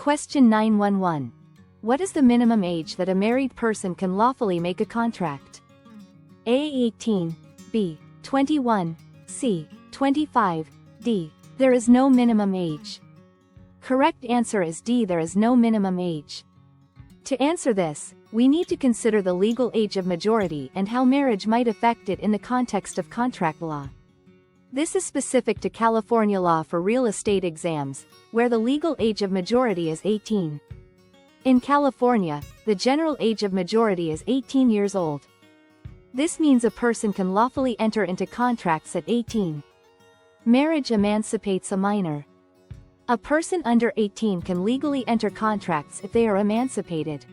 Question 911. What is the minimum age that a married person can lawfully make a contract? A. 18, B. 21, C. 25, D. There is no minimum age. Correct answer is D. There is no minimum age. To answer this, we need to consider the legal age of majority and how marriage might affect it in the context of contract law. This is specific to California law for real estate exams, where the legal age of majority is 18. In California, the general age of majority is 18 years old. This means a person can lawfully enter into contracts at 18. Marriage emancipates a minor. A person under 18 can legally enter contracts if they are emancipated.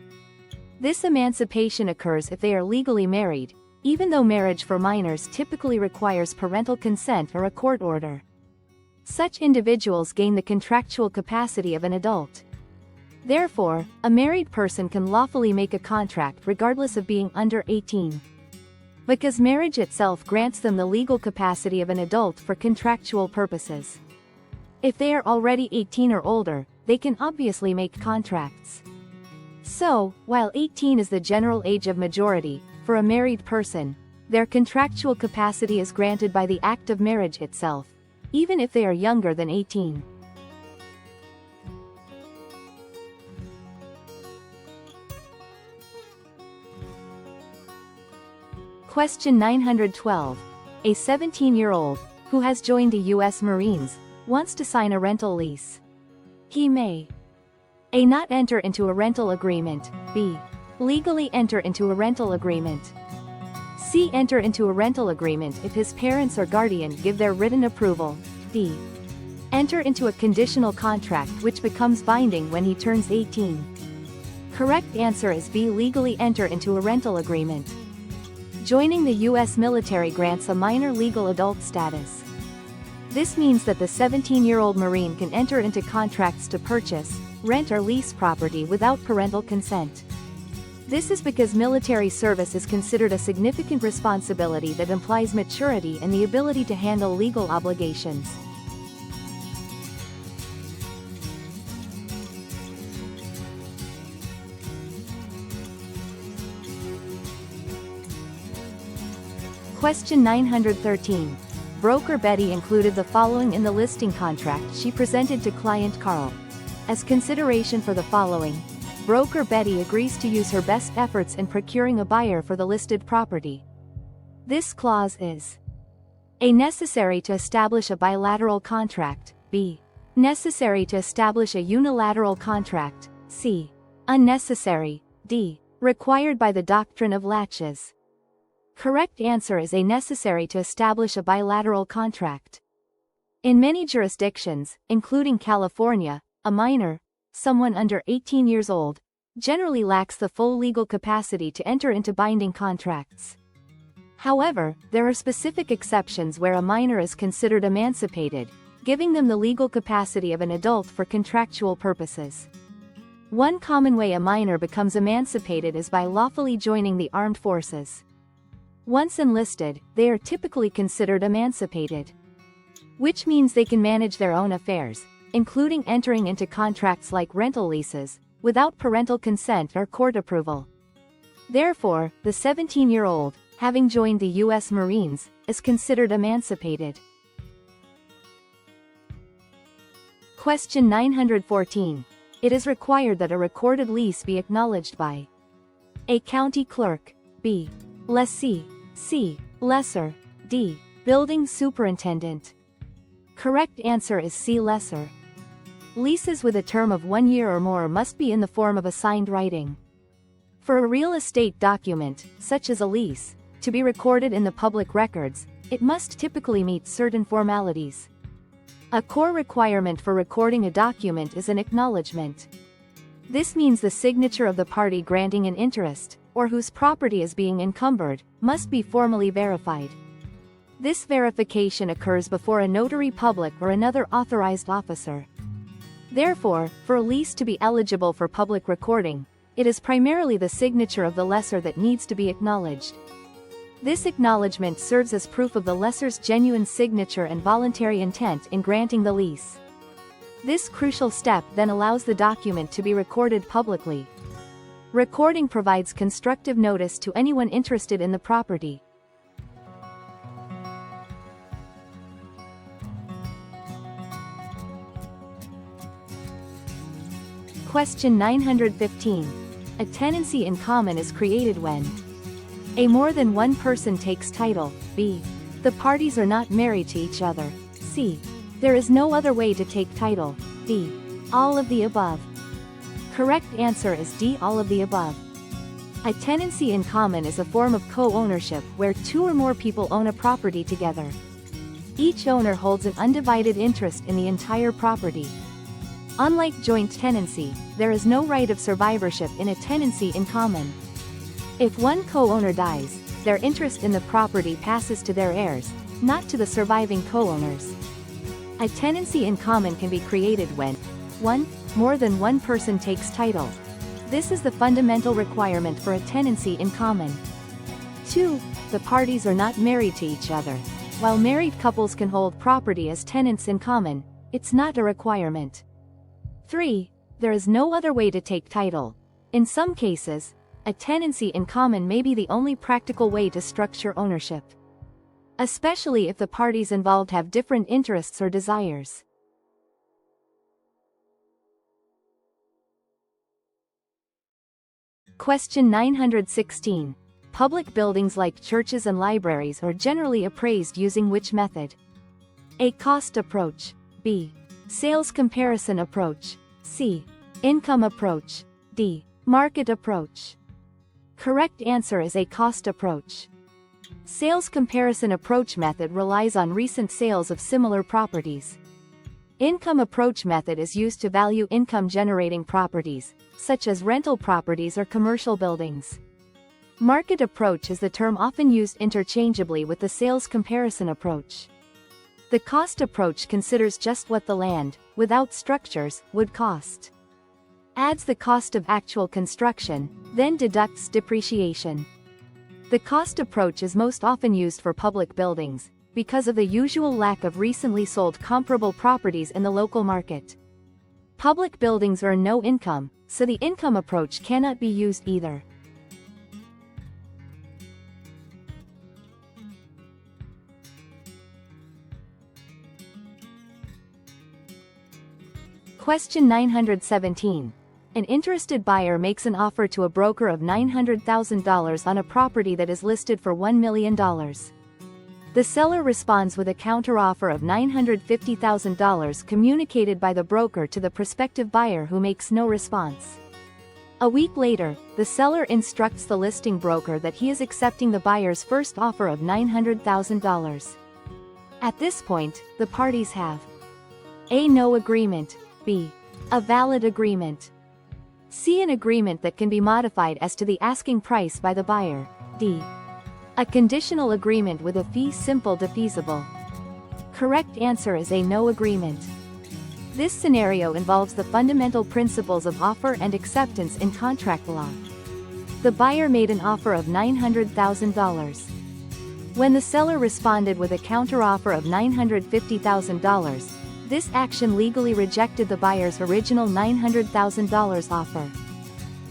This emancipation occurs if they are legally married, even though marriage for minors typically requires parental consent or a court order. Such individuals gain the contractual capacity of an adult. Therefore, a married person can lawfully make a contract regardless of being under 18. Because marriage itself grants them the legal capacity of an adult for contractual purposes. If they are already 18 or older, they can obviously make contracts. So, while 18 is the general age of majority, for a married person, their contractual capacity is granted by the act of marriage itself, even if they are younger than 18. Question 912. A 17-year-old, who has joined the U.S. Marines, wants to sign a rental lease. He may A. Not enter into a rental agreement, B. Legally enter into a rental agreement. C. Enter into a rental agreement if his parents or guardian give their written approval, D. Enter into a conditional contract which becomes binding when he turns 18. Correct answer is B. Legally enter into a rental agreement. Joining the U.S. military grants a minor legal adult status. This means that the 17-year-old Marine can enter into contracts to purchase, rent or lease property without parental consent. This is because military service is considered a significant responsibility that implies maturity and the ability to handle legal obligations. Question 913. Broker Betty included the following in the listing contract she presented to client Carl. As consideration for the following, broker Betty agrees to use her best efforts in procuring a buyer for the listed property. This clause is A. Necessary to establish a bilateral contract, B. Necessary to establish a unilateral contract, C. Unnecessary, D. Required by the doctrine of laches. Correct answer is A. Necessary to establish a bilateral contract. In many jurisdictions, including California, a minor, someone under 18 years old, generally lacks the full legal capacity to enter into binding contracts. However, there are specific exceptions where a minor is considered emancipated, giving them the legal capacity of an adult for contractual purposes. One common way a minor becomes emancipated is by lawfully joining the armed forces. Once enlisted, they are typically considered emancipated. Which means they can manage their own affairs, including entering into contracts like rental leases, without parental consent or court approval. Therefore, the 17-year-old, having joined the U.S. Marines, is considered emancipated. Question 914. It is required that a recorded lease be acknowledged by A. County clerk, B. Lessee, C. Lesser, D. Building superintendent. Correct answer is C. Lesser. Leases with a term of 1 year or more must be in the form of a signed writing. For a real estate document, such as a lease, to be recorded in the public records, it must typically meet certain formalities. A core requirement for recording a document is an acknowledgement. This means the signature of the party granting an interest, or whose property is being encumbered, must be formally verified. This verification occurs before a notary public or another authorized officer. Therefore, for a lease to be eligible for public recording, it is primarily the signature of the lessor that needs to be acknowledged. This acknowledgement serves as proof of the lessor's genuine signature and voluntary intent in granting the lease. This crucial step then allows the document to be recorded publicly. Recording provides constructive notice to anyone interested in the property. Question 915. A tenancy in common is created when a. More than one person takes title, b. The parties are not married to each other, c. There is no other way to take title, d. All of the above. Correct answer is D. All of the above. A tenancy in common is a form of co-ownership where two or more people own a property together. Each owner holds an undivided interest in the entire property. Unlike joint tenancy, there is no right of survivorship in a tenancy in common. If one co-owner dies, their interest in the property passes to their heirs, not to the surviving co-owners. A tenancy in common can be created when 1. More than one person takes title. This is the fundamental requirement for a tenancy in common. 2. The parties are not married to each other. While married couples can hold property as tenants in common, it's not a requirement. 3. There is no other way to take title. In some cases, a tenancy in common may be the only practical way to structure ownership, especially if the parties involved have different interests or desires. Question 916. Public buildings like churches and libraries are generally appraised using which method? A. Cost approach, b. Sales comparison approach, c. Income approach, d. Market approach. Correct answer is A. Cost approach. Sales comparison approach method relies on recent sales of similar properties. Income approach method is used to value income-generating properties, such as rental properties or commercial buildings. Market approach is the term often used interchangeably with the sales comparison approach. The cost approach considers just what the land, without structures, would cost. Adds the cost of actual construction, then deducts depreciation. The cost approach is most often used for public buildings, because of the usual lack of recently sold comparable properties in the local market. Public buildings earn no income, so the income approach cannot be used either. Question 917. An interested buyer makes an offer to a broker of $900,000 on a property that is listed for $1 million. The seller responds with a counteroffer of $950,000 communicated by the broker to the prospective buyer, who makes no response. A week later, the seller instructs the listing broker that he is accepting the buyer's first offer of $900,000. At this point, the parties have A. No agreement, b. A valid agreement, c. An agreement that can be modified as to the asking price by the buyer, d. A conditional agreement with a fee simple to feasible. Correct answer is A. No agreement. This scenario involves the fundamental principles of offer and acceptance in contract law. The buyer made an offer of $900,000. When the seller responded with a counteroffer of $950,000, this action legally rejected the buyer's original $900,000 offer.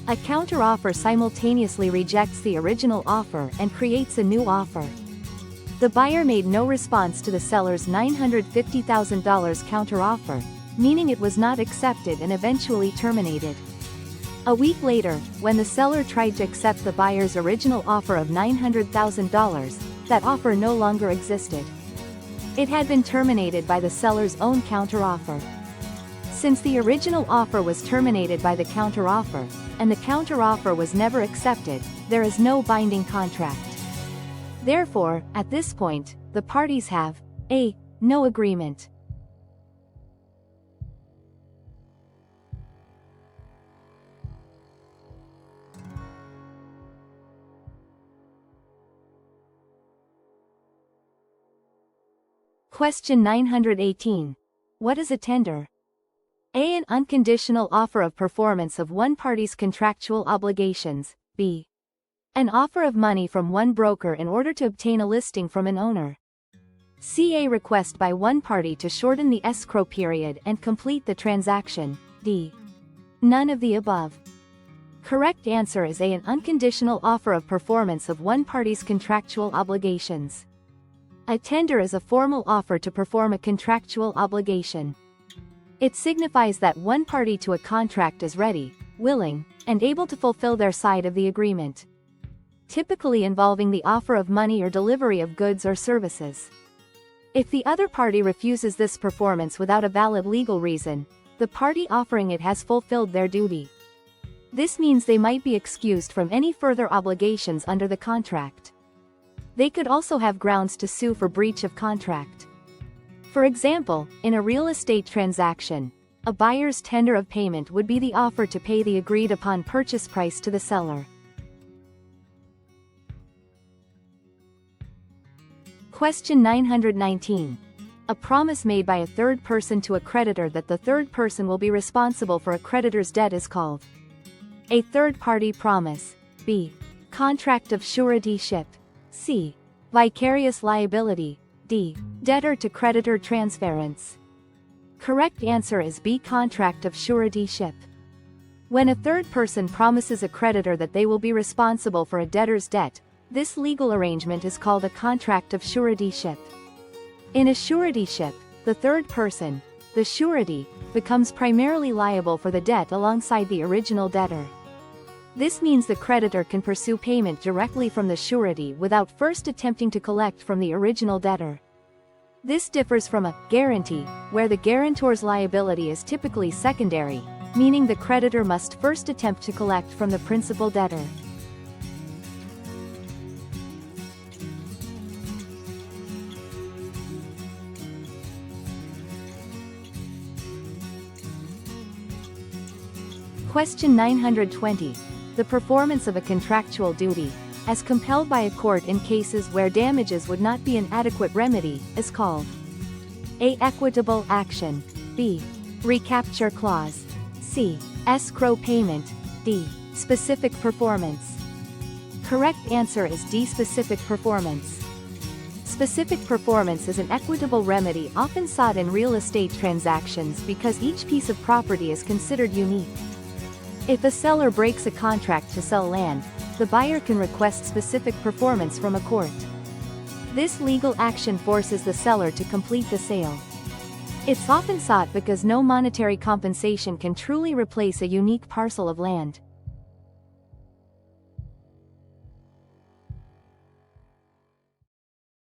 A counteroffer simultaneously rejects the original offer and creates a new offer. The buyer made no response to the seller's $950,000 counteroffer, meaning it was not accepted and eventually terminated. A week later, when the seller tried to accept the buyer's original offer of $900,000, that offer no longer existed. It had been terminated by the seller's own counteroffer. Since the original offer was terminated by the counteroffer, and the counteroffer was never accepted, there is no binding contract. Therefore, at this point, the parties have A. No agreement. Question 918. What is a tender? A. An unconditional offer of performance of one party's contractual obligations, b. An offer of money from one broker in order to obtain a listing from an owner, C. A request by one party to shorten the escrow period and complete the transaction. D. None of the above. Correct answer is A. An unconditional offer of performance of one party's contractual obligations. A tender is a formal offer to perform a contractual obligation. It signifies that one party to a contract is ready, willing, and able to fulfill their side of the agreement, typically involving the offer of money or delivery of goods or services. If the other party refuses this performance without a valid legal reason, the party offering it has fulfilled their duty. This means they might be excused from any further obligations under the contract. They could also have grounds to sue for breach of contract. For example, in a real estate transaction, a buyer's tender of payment would be the offer to pay the agreed-upon purchase price to the seller. Question 919. A promise made by a third person to a creditor that the third person will be responsible for a creditor's debt is called A third-party promise. B. Contract of suretyship. C. Vicarious liability. D. Debtor-to-creditor transference. Correct answer is B. Contract of suretyship. When a third person promises a creditor that they will be responsible for a debtor's debt, this legal arrangement is called a contract of suretyship. In a suretyship, the third person, the surety, becomes primarily liable for the debt alongside the original debtor. This means the creditor can pursue payment directly from the surety without first attempting to collect from the original debtor. This differs from a guarantee, where the guarantor's liability is typically secondary, meaning the creditor must first attempt to collect from the principal debtor. Question 920. The performance of a contractual duty, as compelled by a court in cases where damages would not be an adequate remedy, is called A. Equitable action. B. Recapture clause. C. Escrow payment. D. Specific performance. Correct answer is D. Specific performance. Specific performance is an equitable remedy often sought in real estate transactions because each piece of property is considered unique. If a seller breaks a contract to sell land, the buyer can request specific performance from a court. This legal action forces the seller to complete the sale. It's often sought because no monetary compensation can truly replace a unique parcel of land.